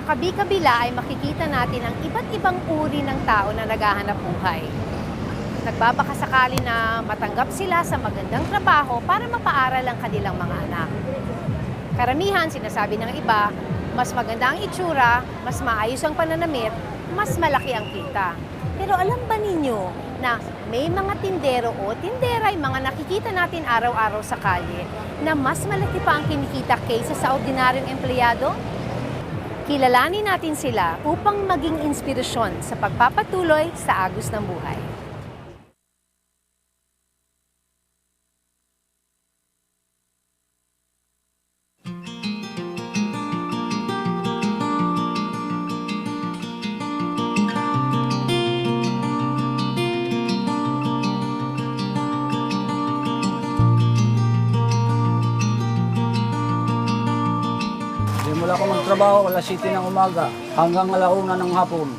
kabi-kabila ay makikita natin ang iba't ibang uri ng tao na naghahanap buhay. Nagbabakasakali na matanggap sila sa magandang trabaho para mapaaral ang kanilang mga anak. Karamihan, sinasabi ng iba, mas maganda ang itsura, mas maayos ang pananamit, mas malaki ang kita. Pero alam ba ninyo na may mga tindero o tindera, mga nakikita natin araw-araw sa kalye, na mas malaki pa ang kinikita kaysa sa ordinaryong empleyado? Kilalanin natin sila upang maging inspirasyon sa pagpapatuloy sa agos ng buhay. Simula ko magtrabaho, alas 7 ng umaga hanggang 1:00 ng hapon.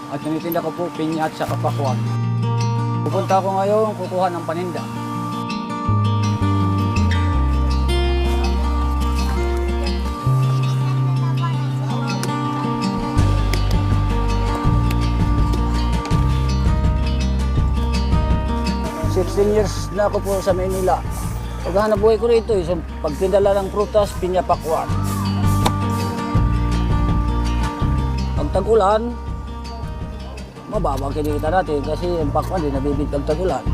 At tinitinda ko po pinya at saka pakwan. Pupunta ko ngayon, kukuha ng paninda. Years na ako po sa Manila. Paghanap buhay ko rito, so pagtindala ng prutas, pinya, pakwan. Pag tag-ulan, mababa ang kinikita natin kasi ang pakwan din nabibinta pag tag-ulan.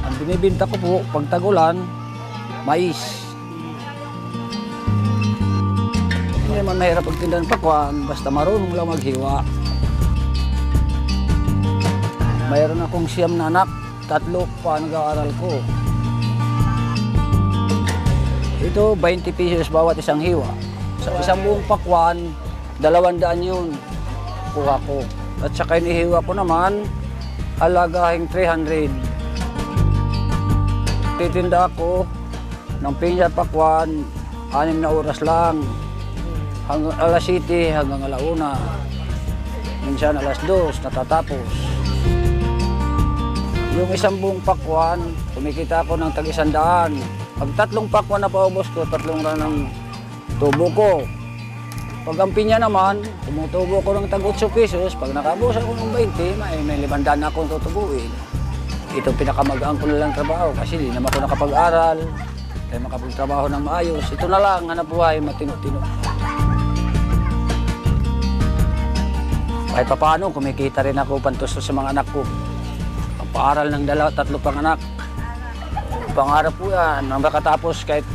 Ang binibinta ko po pag tag-ulan, mais. Hindi naman mahirap pagtinda ng pakwan, basta marunong lang maghiwa. Mayroon akong 9 na anak, 3 pa nag-aaral ko. Ito, 20 pesos bawat isang hiwa. Sa isang buong pakwan, 200 yun kuha ko. At saka inihiwa ko naman, alagahing 300. Titinda ako ng pinya pakwan, 6 na oras lang. Hanggang alas 7 hanggang 1:00. Minsan alas 2 natatapos. Yung isang buong pakwan, kumikita ako ng tag-100. Pag 3 pakwan na paubos ko, 3 na ng tubo ko. Pag ang pinya naman, tumutubo ko ng tag-8 pesos. Pag nakabos ako ng 20, may 500 na akong tutubuin. Ito pinakamagaan ko na lang trabaho kasi di naman ako nakapag-aral. Kaya makapagtrabaho ng maayos. Ito na lang, hanap buhay, matino-tino. Kahit paano, kumikita rin ako pantustos sa mga anak ko. Paaral ng 2-3 pang anak. Pangarap po yan, nang makatapos kahit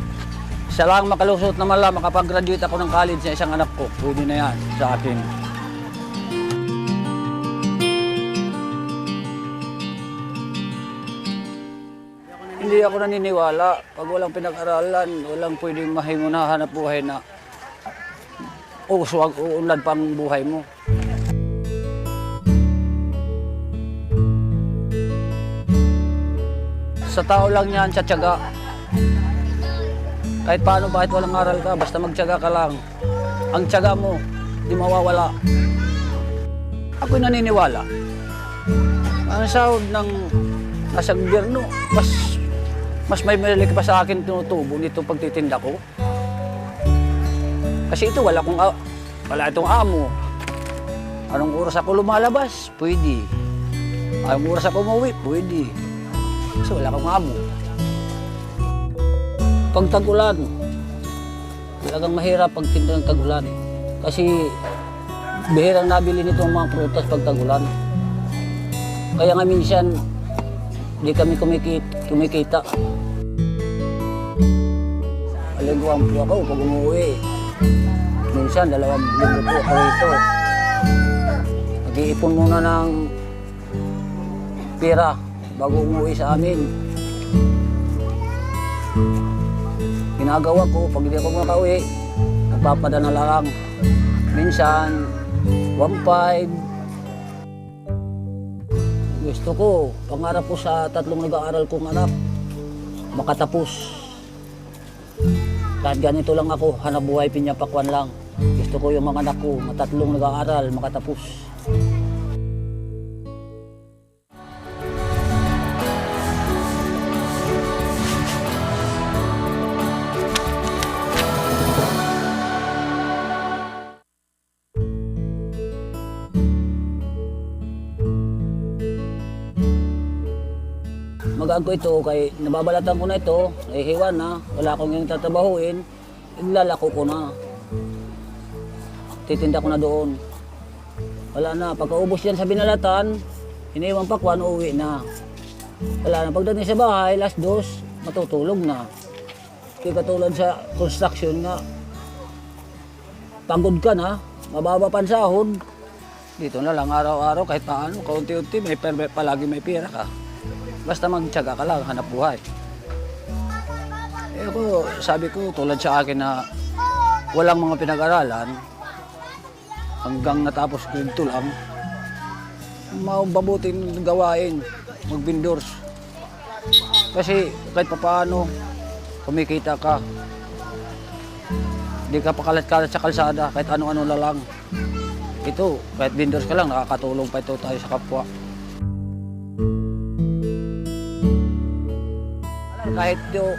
isa lang makalusot naman lang, makapag-graduate ako ng college sa isang anak ko. Pwede na yan sa akin. Hindi ako naniniwala. Pag walang pinag-aralan, walang pwedeng mahingunahan na buhay na uunlad pang buhay mo. Sa tao lang yan, sa tiyaga. Kahit paano, bakit walang aral ka, basta magtiyaga ka lang. Ang tiyaga mo, di mawawala. Ako'y naniniwala. Ang sahod ng nasa gobyerno, mas may malaki pa sa akin tinutubo nito pagtitinda ko. Kasi ito, wala itong amo. Anong oras ako lumalabas? Pwede. Anong oras ako umuwi? Pwede. Kasi wala akong amo. Pag tag-ulan, talagang mahirap pagtinda ng tag-ulan. Kasi bihirang nabili nito ang mga prutas pag tag-ulan. Kaya nga minsan, di kami kumikita. Aliguan po ako pag umuwi. Minsan, 2 linggo po ako rito. Nag-iipon muna ng pera bago umuwi sa amin. Ginagawa ko, pag hindi ako makauwi, nagpapadala lang. Minsan, 1.5. Gusto ko, pangarap ko sa 3 nag-aaral kong anak, makatapos. Kahit ganito lang ako, hanap buhay pinya pakwan lang. Gusto ko yung mga anak ko, 3 nag-aaral, makatapos. tiyagagaan ko ito, kay nababalatan ko na ito, hihiwan na, wala akong yung tatabahuin, iglalako ko na. Titinda ko na doon. Wala na, pagkaubos yan sa binalatan, iniwan pakwan, uuwi na. Wala na, pagdating sa bahay, last dos, matutulog na. Kaya katulad sa construction nga, pagod ka na, mababa pa ang sahod. Dito na lang araw-araw, kahit paano, kaunti-unti, palagi may pera ka. Basta magtiyaga ka lang, hanap buhay. Eh ako, sabi ko, tulad sa akin na walang mga pinag-aralan, hanggang natapos ko ito lang, mabuting gawain, mag-vendors. Kasi kahit paano, kumikita ka. Hindi ka pakalat-kalat sa kalsada, kahit ano-ano na lang. Ito, kahit vendors ka lang, nakakatulong pa ito tayo sa kapwa. Kahit yung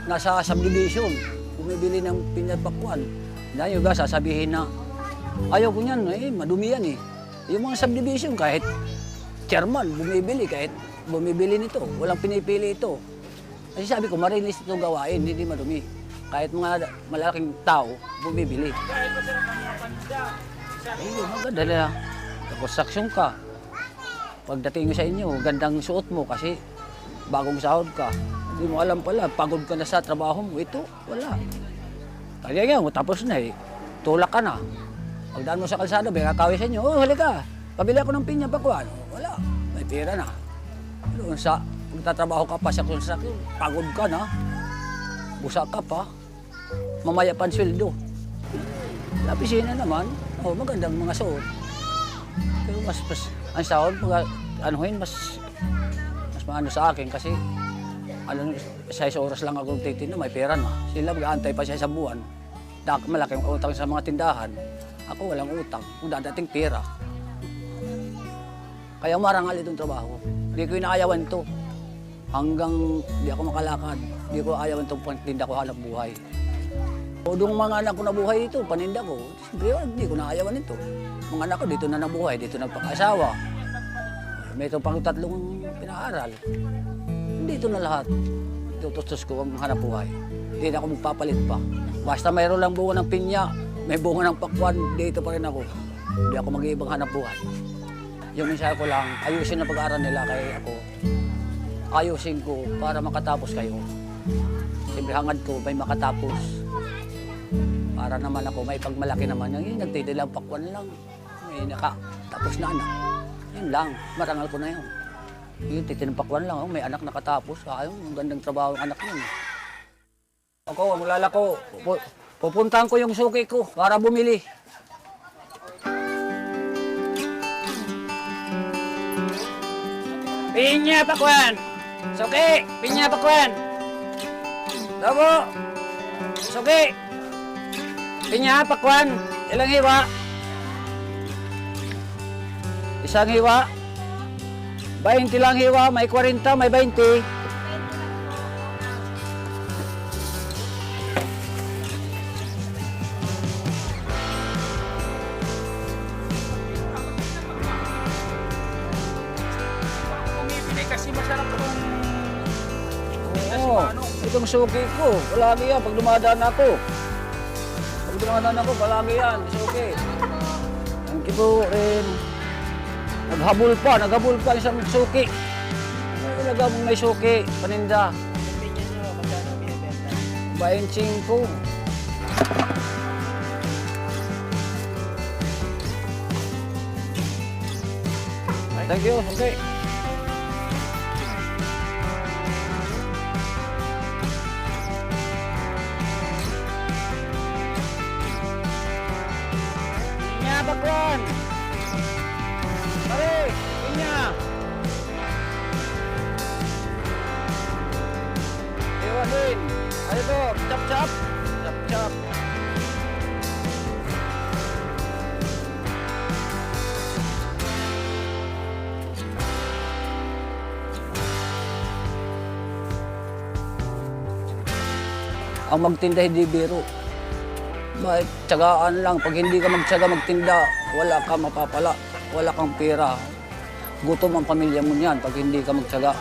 nasa subdivision, bumibili ng pinyat pakwan, dahil yung iba sasabihin na, ayaw ko niyan, madumi yan eh. Yung mga subdivision, kahit chairman, kahit bumibili nito, walang pinipili ito. Kasi sabi ko, marinis itong gawain, hindi madumi. Kahit mga malalaking tao, bumibili. Maganda na. Construction ka. Pagdating sa inyo, gandang suot mo kasi bagong sahod ka. Hindi mo alam pala, pagod ka na sa trabaho mo, ito, wala. Kaya nga, tapos na eh, tulak ka na. Pagdaan mo sa kalsada, may kakawin sa inyo, oh, halika, pabili ako ng pinya pakwan. Wala, may pera na. Doon sa magtatrabaho ka pa sa construction, pagod ka na, busa ka pa, mamaya pa ang sweldo. Lapisina naman, oh, magandang mga suot. Pero mas ang sahod, mas maano sa akin kasi 6 oras lang ako titinda, may pera na. Sila mag-aantay pa siya sa buwan. Malaking utang sa mga tindahan. Ako walang utang, kung dadating pera. Kaya marangal itong trabaho. Hindi ko inaayawan ito. Hanggang di ako makalakad, hindi ko ayawan itong pantinda ko hanap buhay. O doon mga anak ko na buhay ito, paninda ko, siyempre hindi ko naayawan ito. Mga anak ko dito na nabuhay, dito nagpakasawa. May ito pang 3 pinaaral. Dito na lahat. Tutustos ko ang hanap buhay. Hindi na ako magpapalit pa. Basta mayroon lang bunga ng pinya, may bunga ng pakwan, dito pa rin ako. Hindi ako mag-iibang hanap buhay. Yung mensahe ko lang, ayusin ang pag-aaral nila kaya ako. Ayusin ko para makatapos kayo. Siyempre hangad ko, may makatapos. Para naman ako, may pagmalaki naman. Yung nagtidilang pakwan lang. May nakatapos na anak. Yun lang, marangal ko na yun. Yung titinapakwan lang, may anak nakatapos. Ang gandang trabaho ng anak yun. Ako, ang lalako, pupuntahan ko yung suki ko para bumili. Pinya pakwan! Suki! Pinya pakwan! Dabo! Suki! Pinya pakwan! Ilang hiwa? Isang hiwa? 20 lang hiwa, may 40, may 20. Kasi masarap itong... Oo, itong suki ko, palagi yan pag dumadaan ako. Pag dumadaan ako, palagi yan, suki. Thank you po rin. Naghabol pa isang suki. Talaga mong may suki, paninda. Yung pinya nyo, magkano binibenta? 25. Thank you, suki. Pinya, bakwan! Pare, pinya! Ewan din. Ano ito? Chop-chop? Chop-chop. Ang magtinda hindi biro. Bakit? Tiyagaan lang. Pag hindi ka magtiyaga magtinda, wala ka mapapala. Wala kang pera. Gutom ang pamilya mo niyan pag hindi ka magtiyaga.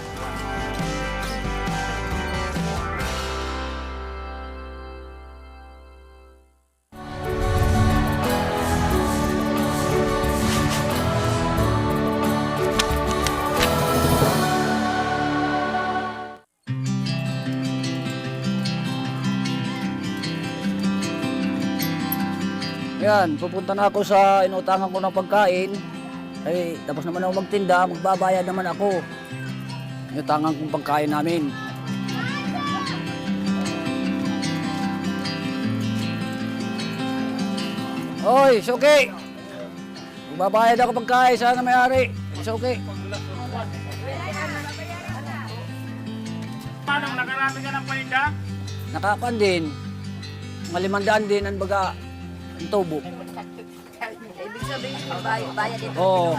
Yan, pupunta na ako sa inutangan ko ng pagkain. Ay, tapos naman ako magtinda, magbabayad naman ako. Inutangan kong pagkain namin. Oy, Suki! Magbabayad ako pagkain, sana may-ari. Suki. Paano, nakarami ka ng paninda? Nakakan din. Mga 500 din ang baga ang tubo. Ibig sabihin, bayad ito. Oo.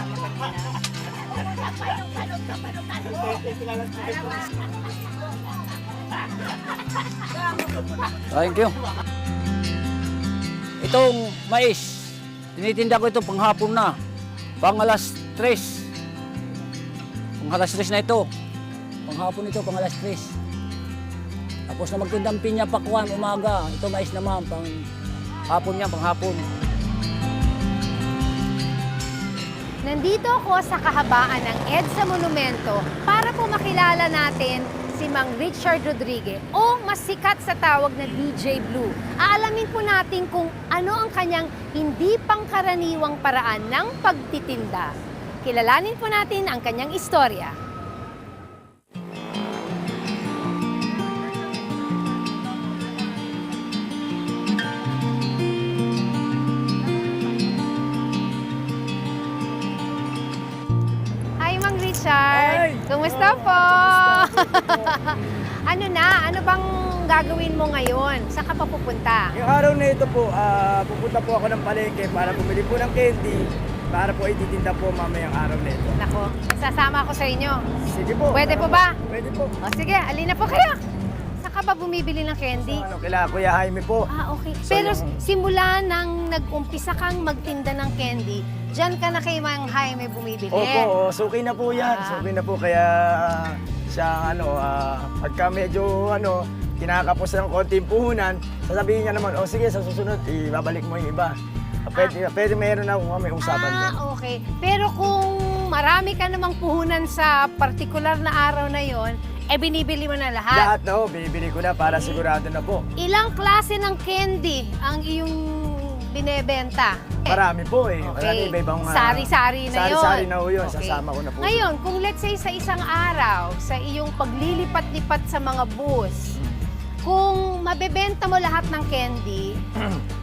Thank you. Itong mais, tinitinda ko ito panghapon na. Pang alas 3. Pang alas 3 na ito. Panghapon ito, pang alas 3. Tapos na magtindang pinya pakwan umaga. Ito mais naman, pang hapon yan, panghapon. Nandito ako sa kahabaan ng EDSA Monumento para po makilala natin si Mang Richard Rodriguez o mas sikat sa tawag na DJ Blue. Aalamin po natin kung ano ang kanyang hindi pangkaraniwang paraan ng pagtitinda. Kilalanin po natin ang kanyang istorya. Hi, Mang Richard! Hi! Kumusta po? Ano bang gagawin mo ngayon? Saan ka pa pupunta? Yung araw na ito po, pupunta po ako ng palengke para bumili po ng candy para po ititinda po mamayang araw na ito. Nako, sasama ako sa inyo. Sige po. Pwede po ba? Pwede po. O sige, alin na po kayo. Saan ka ba bumibili ng candy? Ano, kila Kuya Jaime po. Okay. So, Pero yung- simula nang nag-umpisa kang magtinda ng candy, dyan ka na kay Mang Jaime bumibili. Opo, suki na po yan. Ah. Suki na po kaya siya pagka medyo kinakapos ng konting puhunan, sasabihin niya naman, sige, sa susunod, ibabalik mo yung iba. Pwede meron na kami usapan doon. Okay. Pero kung marami ka namang puhunan sa partikular na araw na yon, binibili mo na lahat. Lahat na binibili ko na para sigurado na po. Ilang klase ng candy ang iyong binebenta? Marami po Marami iba-ibang Sari-sari na yun. Sari-sari na po yun. Okay. Sasama ko na po. Ngayon, kung let's say sa isang araw, sa iyong paglilipat-lipat sa mga bus, kung mabebenta mo lahat ng candy,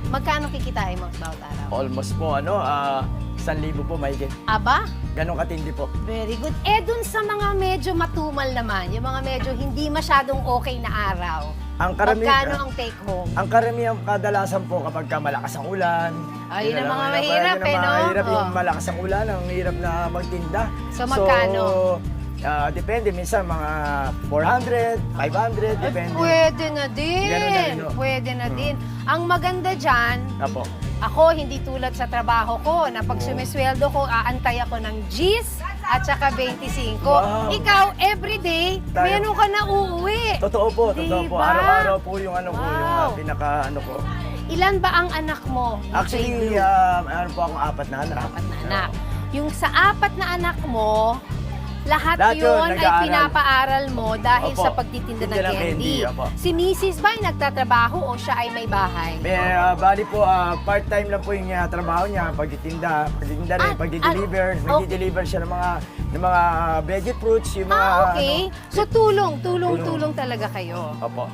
magkano kikitain mo sa bawat araw? Almost po, 1,000 po mahigit. Aba, Ganon katindi po. very good. Dun sa mga medyo matumal naman, yung mga medyo hindi masyadong okay na araw, Ang magkano ang take home? Ang karamihan kadalasan po kapag malakas ang ulan. Ay, yun ang lang, mga yun mahirap, ang mga mahirap, no? yung malakas ang ulan, ang hirap na magtinda. So, magkano? Depende, minsan mga 400, 500, depende. Pwede na din. Ganun na rin, no? Pwede na din. Ang maganda dyan, Apo. ako hindi tulad sa trabaho ko na pag sumisweldo ko, aantay ako ng G's at saka 25. Wow. Ikaw, everyday, Tayo. meron ka na uuwi. Totoo po, totoo po. Diba? Araw-araw po yung ko, yung Wow. pinaka ko. Ilan ba ang anak mo? Actually, meron po akong 4 na anak. Apat na anak. Yung sa 4 na anak mo, lahat Lahat yun, yun ay nag-aaral. pinapaaral mo dahil Opo. sa pagtitinda ng Tinda ng candy. candy, opo. Si Mrs. ba ay nagtatrabaho o siya ay may bahay? Bali po, part-time lang po yung trabaho niya, pagtitinda rin, pagdi-deliver. Nagdi-deliver siya ng mga veggie fruits, yung mga Okay. So tulong talaga kayo. Opo.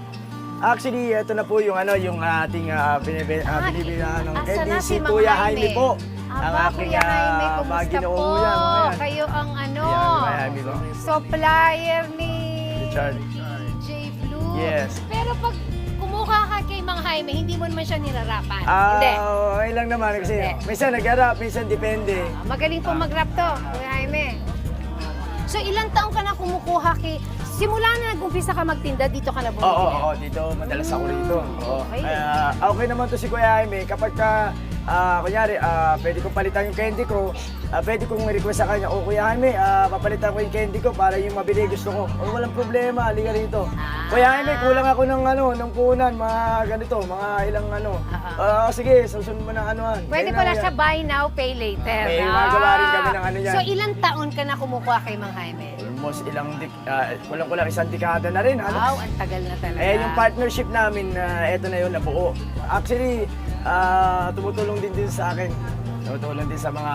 Actually, ito na po yung yung ating binibili ng Asa candy, na si Mang Kuya Jaime po. Aba, Kuya Jaime, kumusta Baguio po? Uyan, ngayon. Kayo ang Kuya Jaime po. supplier ni Richard. J. Blue. Yes. Pero pag kumuha ka kay Mang Jaime, hindi mo naman siya nirarapan. Hindi. Okay lang naman kasi Hindi. minsan nag-arap, minsan depende. Magaling po mag-rap to, Kuya Jaime. So ilang taong ka na kumukuha kay... Simula na nag-umpisa ka magtinda, dito ka na bumili? Oo, dito madalas ako rito. Oo. Okay. Okay naman to si Kuya Jaime kapag kunyari, pwede kong palitan yung candy ko, pwede kong request sa kanya, Kuya Jaime, papalitan ko yung candy ko para yung mabili gusto ko. Walang problema, halika rito. Kuya Jaime, kulang ako ng puhunan, mga ganito, mga ilang sige, susunod mo ng anuhan. Pwede pala siya buy now, pay later. May magawa rin kami ng ano yan. So ilang taon ka na kumukuha kay Mang Jaime? almost kulang-kulang isang dekada na rin. Ano? Wow, ang tagal na talaga. Yung partnership namin, eto na yun, nabuo. Actually, tumutulong din sa akin. Tumutulong din sa mga,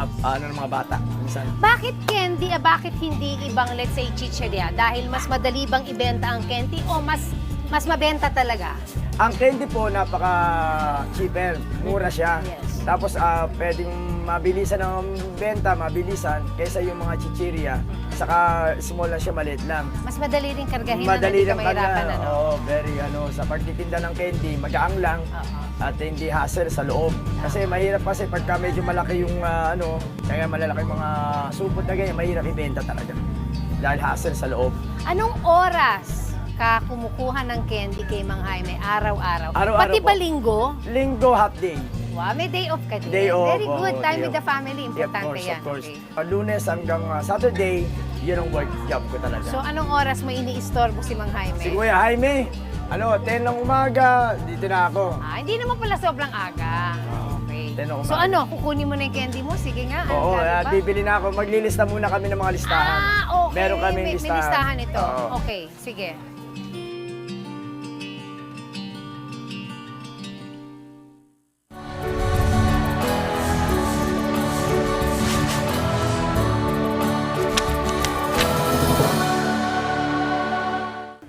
mga bata. Minsan. Bakit candy, bakit hindi ibang, let's say, chicheria? Dahil mas madali bang ibenta ang candy o mas mabenta talaga? Ang candy po, napaka-cheaper. Mura siya. Yes. Tapos, pwedeng mabilisan ang benta, mabilisan, kaysa yung mga chichirya. Saka, small lang siya, maliit lang. Mas madali rin kargahin Madali na lang hindi ka mahirapan, kanya. ano? Oo, very, sa pagtitinda ng candy, magaang lang. Oo. At hindi hassle sa loob. Kasi mahirap kasi pagka medyo malaki yung kaya malalaki mga supot na ganyan, mahirap ibenta talaga. Dahil hassle sa loob. Anong oras ka kumukuha ng candy kay Mang Jaime araw-araw? Araw-araw Pati ba po. linggo? Linggo, half day. Wow, may day off ka din. Day off. Very good. oo, Time day with the off. family. Yeah, Importante yan. of course. Okay. Lunes hanggang Saturday, yun ang work job ko talaga. So, anong oras mo ini-istorbo si Mang Jaime? Si Kuya Jaime, 10 ng umaga, dito na ako. Hindi naman pala sobrang aga. Okay. 10 ng So umaga. kukunin mo na yung candy mo? Sige nga. Oo, ano ba? bibili na ako. Maglilista muna kami ng mga listahan. Okay. Meron kaming May listahan. listahan ito. Oo. Okay, sige.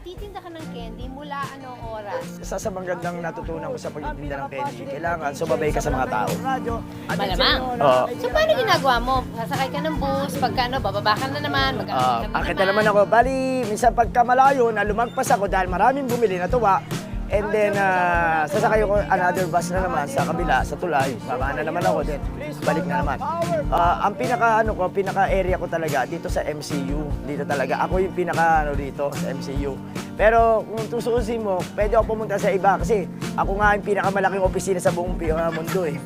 Titinda ka ng candy mula anong oras? Isa sa magandang natutunan ko sa pagtitinda ng candy, kailangan sumabay ka sa mga tao. Malamang. Oo. So, paano ginagawa mo? Sasakay ka ng bus, pagka bababa ka na naman, mag-aakit ka na Akit na naman ako. Bali, minsan pagka malayo, na lumagpas ako dahil maraming bumili na tuwa. And then, sasakay ako another bus na naman sa kabila, sa tulay. Babaan na naman ako, then balik na naman. Ang pinaka-area ko talaga, dito sa MCU. Dito talaga. Ako yung dito sa MCU. Pero kung tususin mo, pwede ako pumunta sa iba kasi ako nga yung pinakamalaking opisina sa buong mundo eh.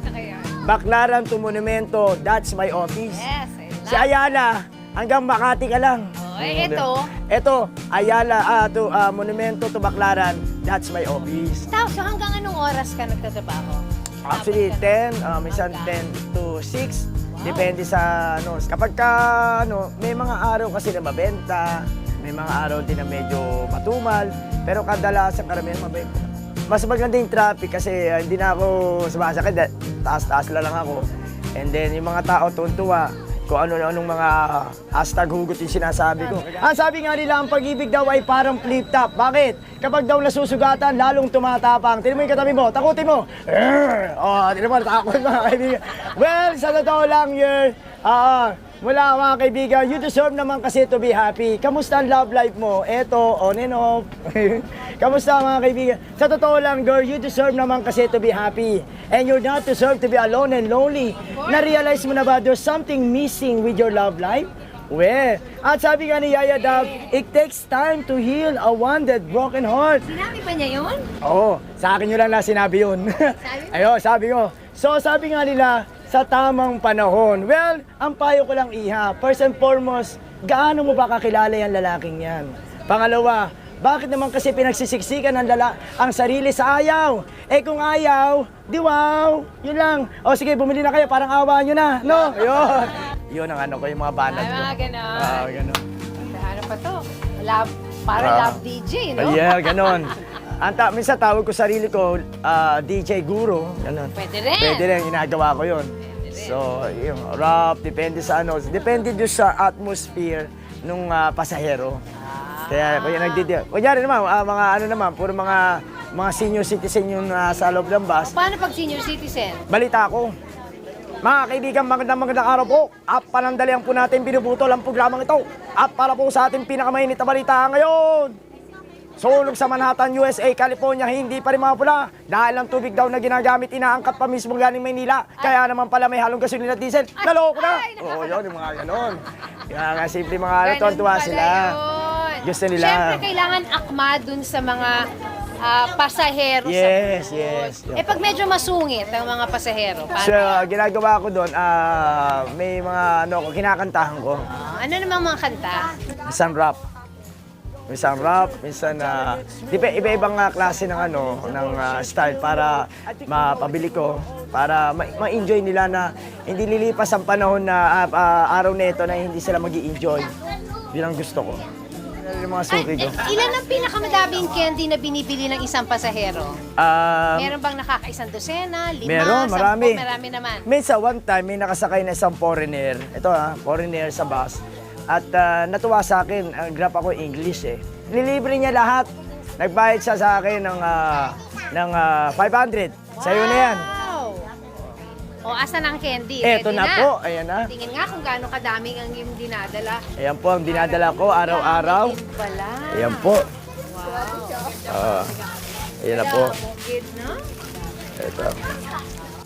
Baclaran to Monumento, that's my office. Yes. Si Ayala, hanggang Makati ka lang. Ito. Ito, Ayala, Monumento to Baclaran, that's my office. So, hanggang anong oras ka nagtatrabaho? Actually, 10, minsan 10 to 6. Depende sa, kapag may mga araw kasi na mabenta, may mga araw din na medyo matumal, pero kadalasan karamihan mabenta. Mas maganda yung traffic kasi hindi na ako sumasakit, taas-taas lang ako. And then, yung mga tao tuwan-tuwa, kung ano-anong mga hashtag hugot yung sinasabi ko. Ang sabi nga nila, ang pag-ibig daw ay parang flip-top. Bakit? Kapag daw nasusugatan, lalong tumatapang. Tignan mo yung katabi mo, takutin mo. Tignan mo, takot mga kaibigan. Well, sa totoo lang, wala mga kaibigan, you deserve naman kasi to be happy. Kamusta ang love life mo? Eto, on and off. Kamusta mga kaibigan? Sa totoo lang, girl, you deserve naman kasi to be happy. And you're not deserve to be alone and lonely. Na-realize mo na ba there's something missing with your love life? Well, at sabi nga ni Yaya Dab, it takes time to heal a wounded, broken heart. Sinabi pa niya yun? Oo, sa akin nyo lang na sinabi yun. Ayun, sabi ko. So sabi nga nila, sa tamang panahon. Well, ang payo ko lang iha, first and foremost, gaano mo ba kakilala yung lalaking yan? Pangalawa, bakit naman kasi pinagsisiksikan ng ang sarili sa ayaw? Eh kung ayaw, di wow, yun lang. O sige, bumili na kayo, parang awa nyo na, no? Yun. Yun ang yung mga banat ko. Mga ganon. Ganon. Ano pa to? Parang love DJ, no? Yeah, ganon. Minsan tawag ko sarili ko, DJ Guru. Ganon. Pwede rin. Pwede rin, ginagawa ko yun. So, yung rap, depende sa depende doon sa atmosphere nung pasahero. Kaya kunyari naman, puro mga senior citizen yung sa loob ng bus. Paano pag senior citizen? Balita ko. Mga kaibigan, magandang araw po. Panandalian po natin binubutol ang programang ito. At para po sa ating pinakamainit na balita ngayon. Sunog sa Manhattan, USA, California, hindi pa rin mapula. Dahil ang tubig daw na ginagamit, inaangkat pa mismo galing Maynila. Kaya naman pala may halong gasolina at diesel. Naloko na! Oo, yun, yung mga ganon. Kaya nga, simple mga tuwan-tuwa sila. Yun. Gusto nila. Siyempre, kailangan akma dun sa mga pasahero Yes, sa bus. yes. Eh, pag medyo masungit ang mga pasahero, So, ginagawa ko doon, may mga kinakantahan ko. ano namang mga kanta? Isang rap. Minsan rap, minsan iba-ibang klase ng style para mapabili ko, para ma-enjoy nila na hindi lilipas ang panahon na araw na ito na hindi sila magi-enjoy. Yun ang gusto ko. Yan yung mga suki ko. Ilan ang pinakamadaming candy na binibili ng isang pasahero? Meron bang nakakaisang dosena, 5, Meron, 10? marami. Marami naman. May sa one time, may nakasakay na isang foreigner. Ito foreigner sa bus. At natuwa sa akin, grab ako English eh. Nilibre niya lahat. Nagbayad siya sa akin ng 500. Sa'yo na yan. Wow! O, asan ang candy? Eto Ready na po, ayan na. Tingin nga kung gaano kadaming ang iyong dinadala. Ayan po ang dinadala ko araw-araw. Din pala. Ayan po. Wow. Ayan na po. Bukid, no? Ito.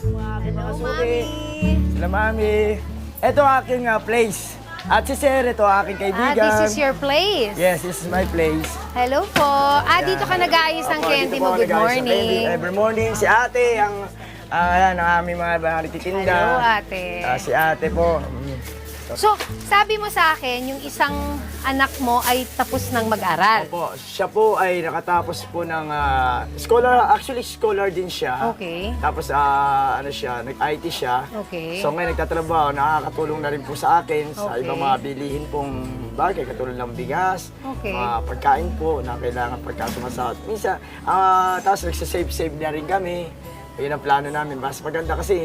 Wow, mga suki. mami. Sila mami. Ito aking place. At si Sir, ito aking kaibigan. This is your place. Yes, this is my place. Hello po. Dito ka nag-aayos ng Opo, candy dito mo. po Good nag-ayos ng candy. morning. Every morning, si ate, ang aming mga nagtitinda. Hello, ate. Si ate po. So, sabi mo sa akin, yung isang anak mo ay tapos ng mag-aral. Opo, siya po ay nakatapos po ng scholar, actually scholar din siya. Okay. Tapos nag-IT siya. Okay. So ngayon nagtatrabaho, nakakatulong na rin po sa akin sa Okay. ibang mga bilihin pong bagay, katulad ng bigas, Okay. mga pagkain po na kailangan pagka sumasahod. Minsan, tapos nagsasave-save na rin kami. Yun ang plano namin. Mas maganda kasi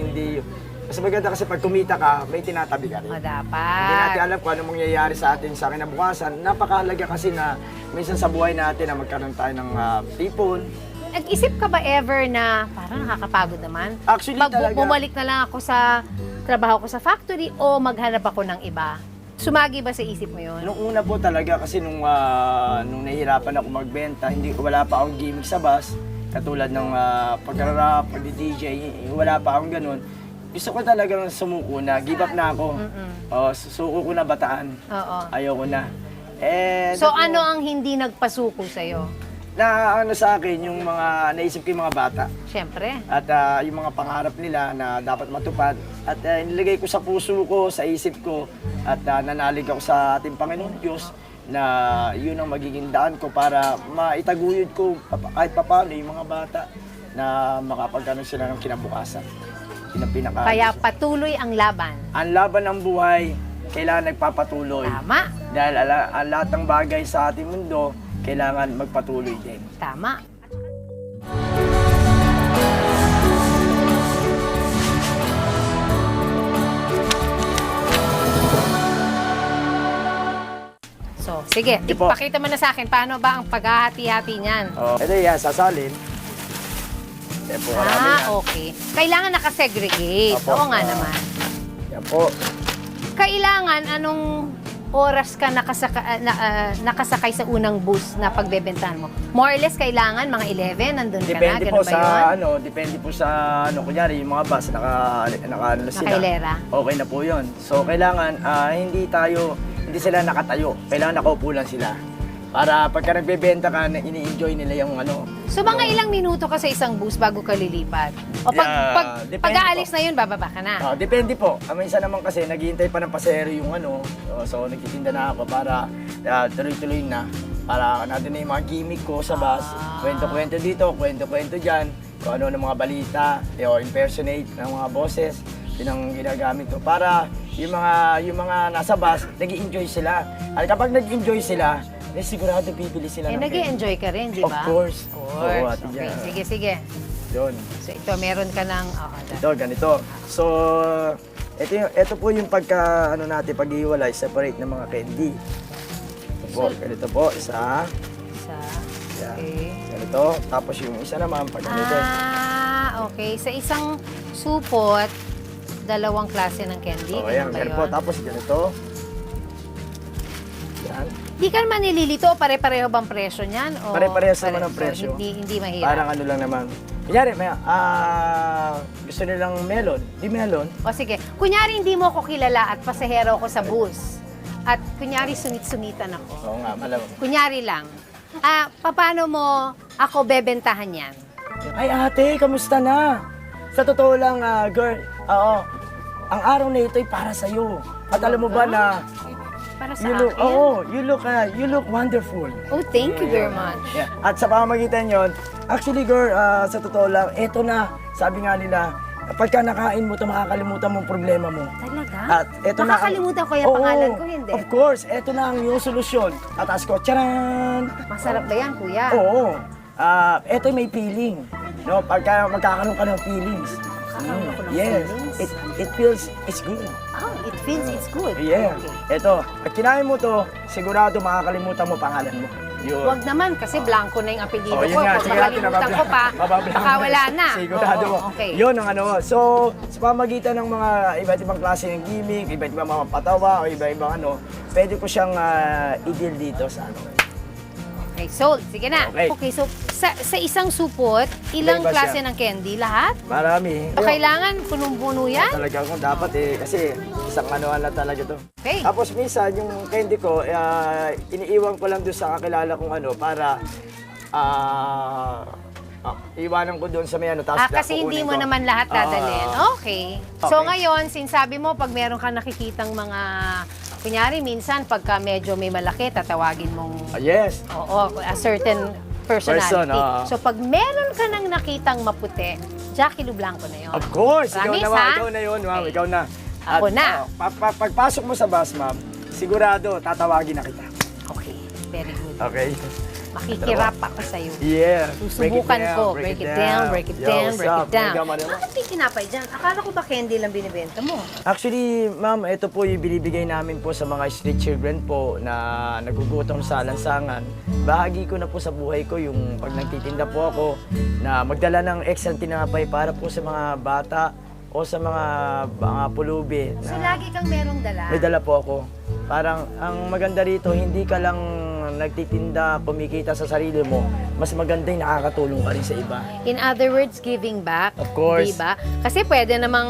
pag kumita ka, may tinatabi ka rin. O, Hindi natin dapat. alam kung anong mangyayari sa atin sa kinabukasan. Napakahalaga kasi na minsan sa buhay natin na magkaroon tayo ng tipon. Nag-isip ka ba ever na parang nakakapagod naman? Actually, talaga. Bumalik na lang ako sa trabaho ko sa factory o maghanap ako ng iba? Sumagi ba sa isip mo yun? Nung una po talaga kasi nung nahihirapan ako magbenta, wala pa akong gimmick sa bus. Katulad ng pag-rap, pag-DJ, wala pa akong ganun. Gusto ko talagang sumuko na, give up na ako. Suko ko na bataan. Oo. Ayoko na. So ano ang hindi nagpasuko sa'yo? Na sa akin, yung mga naisip ko yung mga bata. Siyempre. At yung mga pangarap nila na dapat matupad. At nilagay ko sa puso ko, sa isip ko, at nanalig ako sa ating Panginoon Diyos na yun ang magiging daan ko para maitaguyod ko kahit papaano yung mga bata na makapagkaroon sila ng kinabukasan. Yun ang pinaka. Kaya patuloy ang laban. Ang laban ng buhay, kailangan nagpapatuloy. Tama. Dahil ang lahat ng bagay sa ating mundo, kailangan magpatuloy din. Tama. So, sige, Sige po. ipakita mo na sa akin, paano ba ang paghahati-hati niyan? Ito yan, sasalin. Yan po, marami yan. Okay. Kailangan nakasegregate. Opo. Oo nga naman. Yan po. Kailangan anong oras ka nakasakay sa unang bus na pagbebentahan mo? More or less, kailangan mga 11, nandun ka na, Depende po ganun ba sa yun? depende po sa kunyari yung mga bus naka ano sila. Nakailera. Okay na po 'yon. So kailangan hindi sila nakatayo. Kailangan nakaupo lang sila. Para pagka nagbebenta ka, ini-enjoy nila yung ano. So mga ilang minuto ka sa isang bus bago ka lilipat? O Depende pag aalis po. na yun, bababa ka na? Depende po. Minsan naman kasi naghihintay pa ng pasahero yung ano. So nagtitinda na ako para tuloy-tuloy na. Para natin na yung mga gimmick ko sa bus. Kwento-kwento dito, kwento-kwento dyan. Kung ano ng mga balita, o impersonate ng mga boses. Yun ang ginagamit ko. Para yung mga nasa bus, nag-i-enjoy sila. At kapag nag-enjoy sila, sigurado bibili sila ng Nag-i-enjoy ka rin, di Of ba? course. Of Oo, course. Ate Okay, Jan. sige, sige. Yun. So ito, meron ka ng... Ito, ganito. So, ito po yung pagka, natin, pag-iwalay, separate ng mga candy. Ito po, ganito po, isa. Isa. Yan. Okay. Ganito. Tapos yung isa naman, pag ganito. Okay. Sa isang supot, dalawang klase ng candy. So, ayan, Ganun ba ganito po. yun? Tapos ganito. Yan. Di ka naman nililito, pare-pareho bang presyo niyan? O Pare-parehas naman ang so, presyo. hindi mahirap. Parang ano lang naman. Kunyari, gusto nilang melon. Di melon. O sige, kunyari hindi mo ako kilala at pasahero ako sa bus. At kunyari sungit-sungitan ako. Oo nga, malamang. Kunyari lang. Paano mo ako bebentahan yan? Ay ate, kamusta na? Sa totoo lang, girl, ang araw na ito ay para sa'yo. At alam mo ba na Para sa akin? you look wonderful. Oh, thank you very much. Yeah. At sa pamamagitan yon, actually girl, sa totoo lang, eto na, sabi nga nila, pagka nakain mo ito, makakalimutan mo ang problema mo. Talaga? At eto na ang- Makakalimutan ko yung Oo, pangalan ko, hindi? Of course, eto na ang yung solusyon. At ask ko, charan! Masarap ba yan, kuya? Oo. Eto may feeling. No, pagka magkakaroon ka ng feelings. Magkakaroon ako ng yes. feelings? It feels, it's good. Oh, it feels it's good. Yeah. Okay. Eto, pag kinain mo to, sigurado makakalimutan mo pangalan mo. Yun. Huwag naman kasi blanco na yung apelyido Oh, yun ko. nga, Pag sige natin, makalimutan ko pa, baka wala na. Sigurado Oo, mo. okay. Yun ang ano. So, sa pamagitan ng mga iba't ibang klase ng gimmick, iba't ibang mga patawa, o iba-ibang ano, pwede ko siyang i-deal dito sa ano. Okay, sold. Sige na. Okay. So sa isang supot, ilang Iba-iba klase siya. ng candy? Lahat? Marami. O kailangan punong-puno yan? Talaga kung dapat kasi isang ano na talaga to. Okay. Tapos minsan yung candy ko, iniiwan ko lang doon sa kakilala kong ano para iwanan ko doon sa may ano. Tapos Kasi hindi mo kukunin ko. naman lahat dadalhin. Okay. So Okay. ngayon, sinasabi mo, pag meron kang nakikitang mga, kunyari minsan, pagka medyo may malaki, tatawagin mong, Yes. oo, a certain personality. Person, oo. So pag meron ka nang nakitang maputi, Jackie Lu Blanco na yun. Of course. Promise, ikaw na, ha? ikaw na yun, ma'am. Okay. Ikaw na. Ako na. Pagpasok mo sa bus, ma'am, sigurado tatawagin na kita. Okay. Very good. Okay? Makikirap ako sa'yo. Yeah. Susubukan ko. Break it down, break it Yo, down, what's break up? it down. Mega man, Bakit may tinapay dyan? Akala ko ba candy lang binibenta mo? Actually, ma'am, ito po yung binibigay namin po sa mga street children po na nagugutom sa lansangan. Bahagi ko na po sa buhay ko yung pag nagtitinda po ako na magdala ng extra tinapay para po sa mga bata o sa mga pulubi. So lagi kang merong dala? May dala po ako. Parang ang maganda rito, hindi ka lang nagtitinda, kumikita sa sarili mo, mas maganda yung nakakatulong ka rin sa iba. In other words, giving back. Of course. Diba? Kasi pwede namang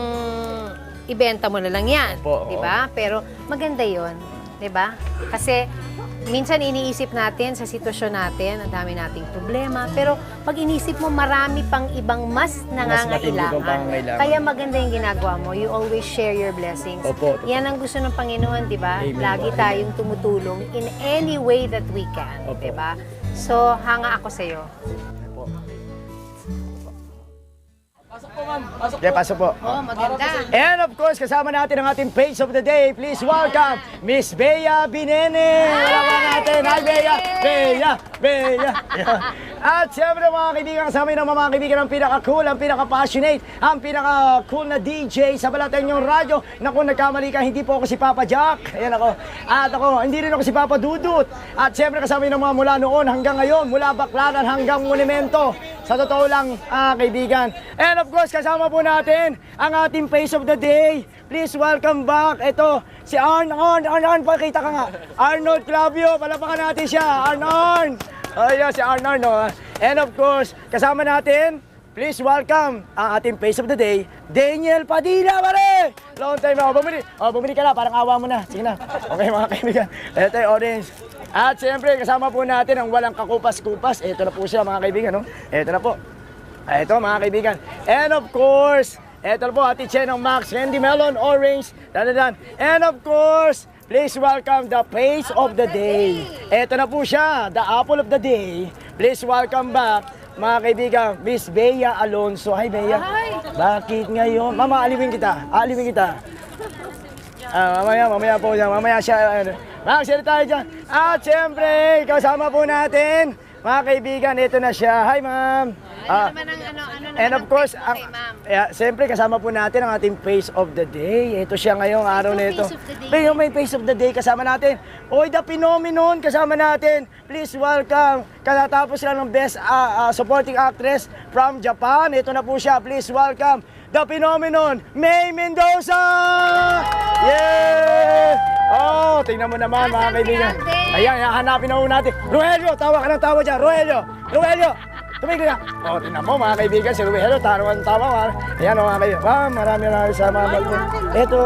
ibenta mo na lang yan. Opo, Diba? Pero maganda yon, diba? Kasi minsan iniisip natin sa sitwasyon natin, ang dami nating problema. Pero pag inisip mo, marami pang ibang mas matindi pang nangangailangan. pangangailangan. Kaya maganda yung ginagawa mo. You always share your blessings. Opo. Yan ang gusto ng Panginoon, di ba? Amen Lagi po. tayong tumutulong in any way that we can. Opo. Di ba? So, hanga ako sa'yo. Yeah, pasok po. Oh, maganda. And of course, kasama natin ang ating page of the day. Please welcome Miss Bea Binene. Wala natin. Hi, Bea. Bea. Bea. Yan. At siyempre mga kaibigan, kasama yun ang mga kaibigan ang pinaka-cool, ang pinaka-passionate, ang pinaka-cool na DJ sa Balatenyong Radyo. Naku, nagkamali ka, hindi po ako si Papa Jack. Ayan ako. At ako, hindi rin ako si Papa Dudut. At siyempre kasama yun ang mga mula noon hanggang ngayon, mula Baklaran hanggang Monumento. Sa totoo lang, kaibigan. And of course, kasama po natin ang ating face of the day. Please welcome back. Ito, si Arnold. Pakita ka nga. Arnold Clavio, palapakan natin siya. Arnold. Ayan, si Arnold. No? And of course, kasama natin, please welcome ang ating face of the day, Daniel Padilla, pare! Long time ako. Bumili ka na, parang awa mo na. Sige na. Okay, mga kaibigan. Ito yung orange. At siyempre, kasama po natin ang walang kakupas-kupas. Ito na po siya, mga kaibigan. No? Ito na po. Ito, mga kaibigan. And of course, ito na po, Ate Chen ng Max, Candy Melon, Orange, dadadan. And of course, please welcome the face of the day. Ito na po siya, the apple of the day. Please welcome back, mga kaibigan, Miss Bea Alonso. Hi, Bea. Hi. Bakit ngayon? Mama, aliwin kita. Aliwin kita. Mamaya po siya. Mamaya siya. Mag-share tayo dyan. At siyempre, kasama po natin, mga kaibigan, ito na siya. Hi, ma'am. Ano naman ang And of course, ang ma'am? siyempre kasama po natin ang ating face of the day. Ito siya ngayong araw na ito. face of the day? May face of the day kasama natin. Oy, the phenomenon kasama natin. Please welcome. Katatapos lang ng best supporting actress from Japan. Ito na po siya. Please welcome the phenomenon, May Mendoza! Yeah! Oh, tingnan mo naman mga Asan si kaibigan. Ate? Ayan, hanapin na po natin. Rogelio, tawa ka ng tawa dyan. Rogelio! Tumigil ka. Oh, tingnan mo mga kaibigan, si Rogelio, tawa. Ayan mga kaibigan. Ma'am, maraming salamat po. Ito,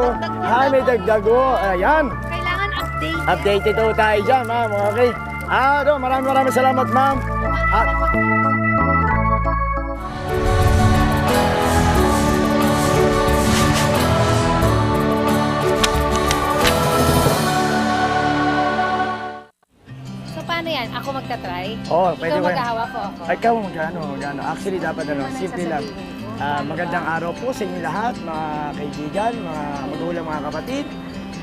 may dagdago. Ayan. Kailangan update. Updated po tayo dyan, ma'am. Okay. Maraming salamat, ma'am. At, So paano yan? Ako magta-try? oh, pwede Ikaw ba? maghahawak ko ako? Ikaw magano. Actually, dapat simple lang. Magandang araw po sa inyo lahat, mga kaibigan, mga magulang, mga kapatid.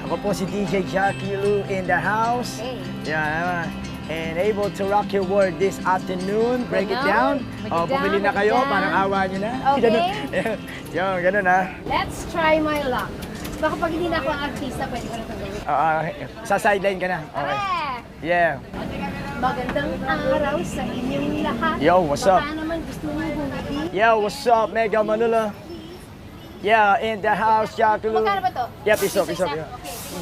Ako po si DJ Jackie Lou in the house. Hey. Yeah, and able to rock your world this afternoon. Break it down. Break it down, Bumili na break it kayo, down. parang awa nyo na. Okay. Yung, ganun ha. Let's try my luck. Baka pag hindi na ako ang artista, pwede ko na itong gawin. Sa sideline ka na. Okay. Yeah. Magandang araw sa inyong lahat. Yo, what's up? Baka naman gusto nyo bumili. Yo, what's up, Mega Manila? Yeah, in the house, Jack Lou. Magkano ba to? Yeah, piso. Yeah.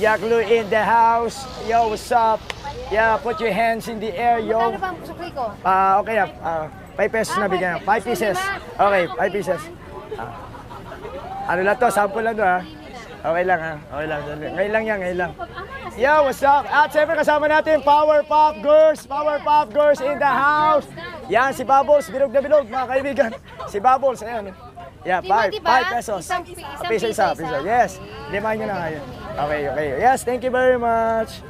Jack Lou in the house. Yo, what's up? Yeah, put your hands in the air, yo. Magkano ba ang sukli ko? Okay, 5 pesos na bigyan. 5 pieces. Okay, 5 pieces. Ano lang to? Sample lang to, ha? Okay lang, ha? Okay lang. Ngayon lang yan, ngayon lang. Yo, what's up? At siyempre kasama natin, Power Pop Girls. Power Pop Girls in the house. Yan, si Bubbles. Bilog na bilog, mga kaibigan. Si Bubbles, ayan. Yeah, Diba? 5 pesos. Isang Piso isa. Yes. Limahan nyo na ngayon. Okay. Yes, thank you very much.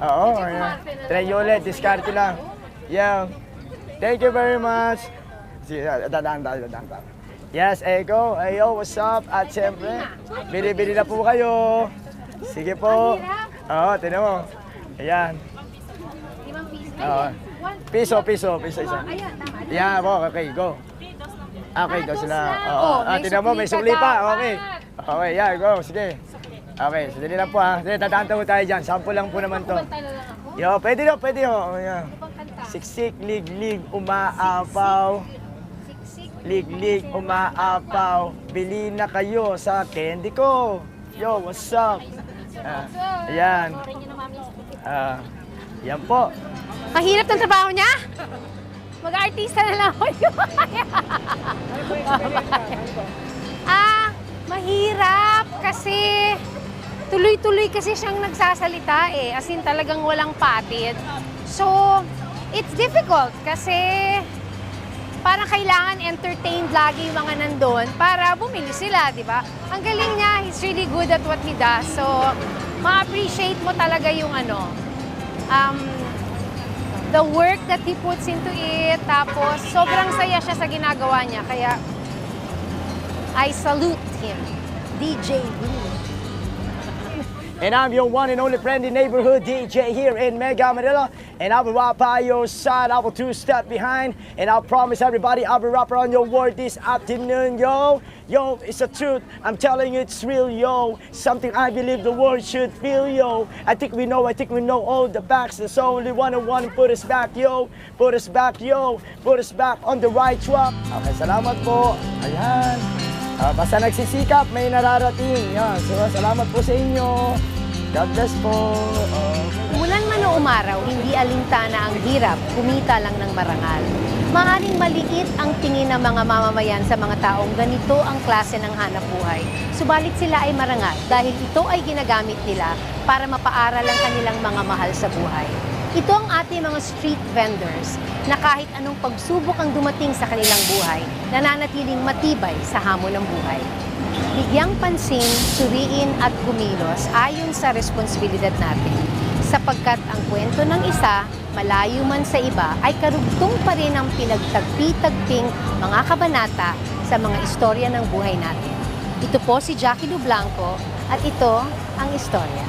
Oo, ayan. Try nyo ulit, discard lang. Yeah. Thank you very much. Sige, dadaan. Yes, Ego. Ayo, what's up? At siyempre, bili-bili na po kayo. Sige po. Oo, tinan mo. Ayan. 5 piso. Piso isa. Ayan, tama. Yeah, okay, go. Okay, go sila. Oh, may Tinan mo, may sukli sukli ka pa. dapat. Okay. Okay, yeah, go. Sige. Okay, sadali lang po ha. Sige, tatahan po tayo dyan. Sample lang po naman to. Talo lang ako. Yo, pwede ho. Oh, yeah. Ibang kanta. Siksik, lig, umaapaw. Lig, umaapaw. Bili na kayo sa candy ko. Yo, what's up? Ayan. Yan po. Mahirap ng trabaho niya? Mag-artista na lang ako. Mahirap kasi tuloy-tuloy kasi siyang nagsasalita eh. As in talagang walang patid. So, it's difficult kasi parang kailangan entertained lagi yung mga nandun para bumili sila, di ba? Ang galing niya, he's really good at what he does. So, ma-appreciate mo talaga yung the work that he puts into it. Tapos, sobrang saya siya sa ginagawa niya. Kaya, I salute him. DJ Blue. And I'm your one and only friendly neighborhood DJ here in Mega Manila. And I will rap by your side, I will two-step behind. And I'll promise everybody I will rap around your world this afternoon, yo. Yo, it's the truth, I'm telling you it's real, yo. Something I believe the world should feel, yo. I think we know all the facts. There's only one and one put us back, yo. Put us back, yo. Put us back on the right track. Okay, salamat po. Ayan. Basta nagsisikap, may nararating. Yan. So, salamat po sa inyo. God bless po. Umulan man o umaraw, hindi alintana ang hirap, kumita lang ng marangal. Maaring maliit ang tingin ng mga mamamayan sa mga taong ganito ang klase ng hanap buhay. Subalit sila ay marangal dahil ito ay ginagamit nila para mapaaral ang kanilang mga mahal sa buhay. Ito ang ating mga street vendors na kahit anong pagsubok ang dumating sa kanilang buhay, nananatiling matibay sa hamon ng buhay. Bigyang pansin, suriin at kumilos ayon sa responsibilidad natin. Sapagkat ang kwento ng isa, malayo man sa iba, ay karugtong pa rin ang pinagtagpi-tagping mga kabanata sa mga istorya ng buhay natin. Ito po si Jackie Lu Blanco at ito ang istorya.